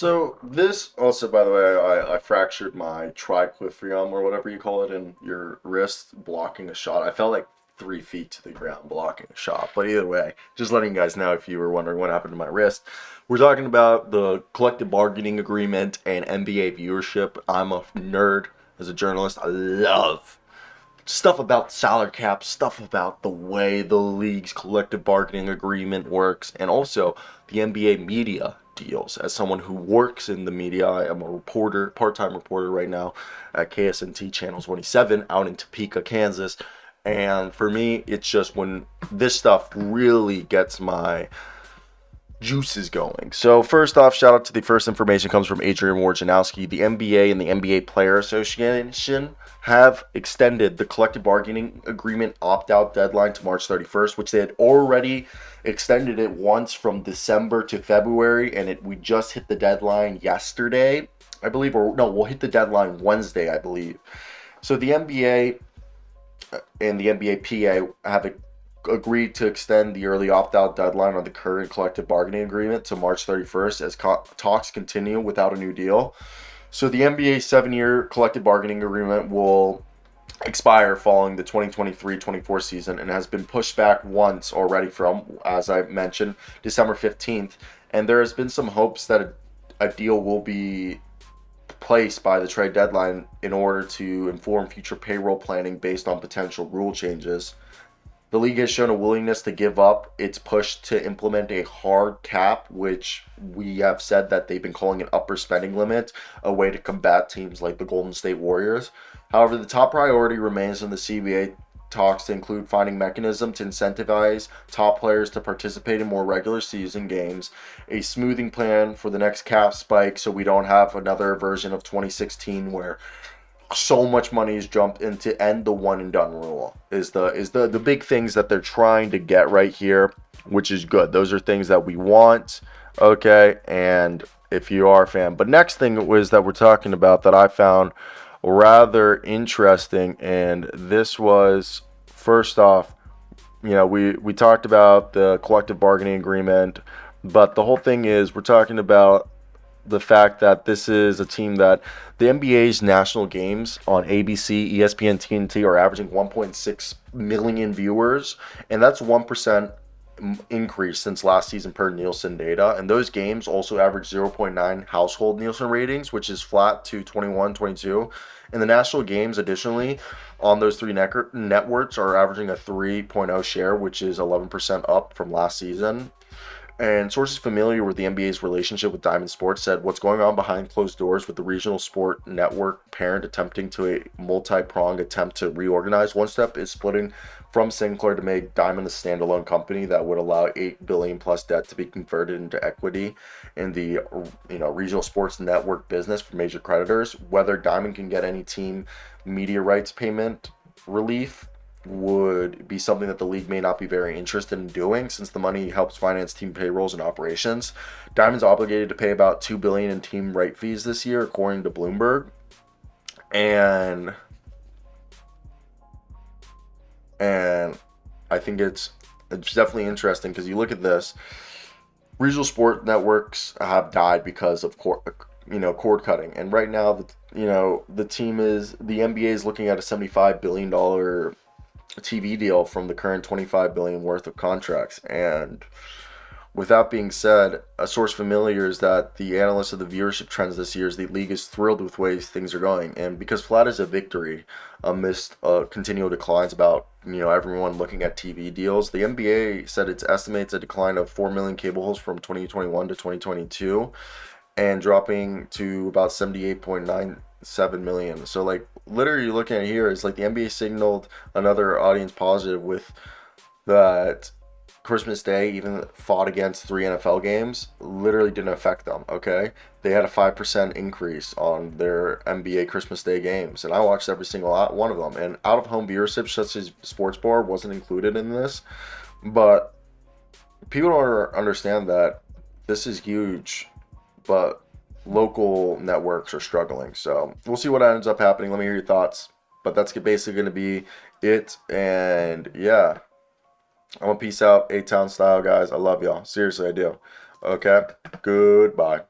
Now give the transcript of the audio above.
So this also, by the way, I fractured my triclifrium or whatever you call it in your wrist blocking a shot. I fell like 3 feet to the ground blocking a shot. But either way, just letting you guys know if you were wondering what happened to my wrist. We're talking about the collective bargaining agreement and NBA viewership. I'm a nerd as a journalist. I love stuff about salary cap, stuff about the way the league's collective bargaining agreement works, and also the NBA media deals. As someone who works in the media, I am a reporter, part-time reporter right now at KSNT Channel 27 out in Topeka, Kansas. And for me, it's just when this stuff really gets my juices going. So first off, shout out to the first information comes from Adrian Wojnarowski. The NBA and the NBA Player Association have extended the collective bargaining agreement opt-out deadline to March 31st, which they had already extended it once from December to February, and we just hit the deadline yesterday, I believe, or no, we'll hit the deadline Wednesday, I believe. So the NBA and the NBPA have agreed to extend the early opt-out deadline on the current collective bargaining agreement to March 31st as talks continue without a new deal. So the NBA's 7-year collective bargaining agreement will expire following the 2023-24 season and has been pushed back once already from, as I mentioned, December 15th. And there has been some hopes that a deal will be placed by the trade deadline in order to inform future payroll planning based on potential rule changes. The league has shown a willingness to give up its push to implement a hard cap, which we have said that they've been calling an upper spending limit, a way to combat teams like the Golden State Warriors. However, the top priority remains in the CBA talks to include finding mechanism to incentivize top players to participate in more regular season games, a smoothing plan for the next cap spike so we don't have another version of 2016 where so much money is jumped in to end the one and done rule is the big things that they're trying to get right here, which is good. Those are things that we want, okay? And if you are a fan. But next thing was that we're talking about that I found rather interesting, and this was, first off, we talked about the collective bargaining agreement, but the whole thing is we're talking about the fact that this is a team that the NBA's national games on ABC, ESPN, TNT are averaging 1.6 million viewers, and that's 1% increase since last season per Nielsen data. And those games also average 0.9 household Nielsen ratings, which is flat to 21, 22. And the national games, additionally, on those three networks are averaging a 3.0 share, which is 11% up from last season. And sources familiar with the NBA's relationship with Diamond Sports said what's going on behind closed doors with the regional sport network parent attempting to a multi-pronged attempt to reorganize. One step is splitting from Sinclair to make Diamond a standalone company that would allow $8 billion plus debt to be converted into equity in the regional sports network business for major creditors. Whether Diamond can get any team media rights payment relief would be something that the league may not be very interested in doing, since the money helps finance team payrolls and operations. Diamond's obligated to pay about $2 billion in team right fees this year, according to Bloomberg. And I think it's definitely interesting because you look at this. Regional sport networks have died because of cord cutting, and right now the NBA is looking at a $75 billion TV deal from the current $25 billion worth of contracts. And with that being said, a source familiar is that the analyst of the viewership trends this year is the league is thrilled with ways things are going, and because flat is a victory amidst continual declines about everyone looking at TV deals, the NBA said it estimates a decline of 4 million cable hosts from 2021 to 2022 and dropping to about 78.97 million. So literally looking at here is the NBA signaled another audience positive with that Christmas Day even fought against 3 NFL games, literally didn't affect them, okay? They had a 5% increase on their NBA Christmas Day games, and I watched every single one of them. And out-of-home viewership, such as Sports Bar, wasn't included in this, but people don't understand that this is huge, but local networks are struggling. So we'll see what ends up happening. Let me hear your thoughts. But that's basically going to be it. And yeah, I'm gonna peace out, A-Town style, guys. I love y'all. Seriously, I do. Okay, goodbye.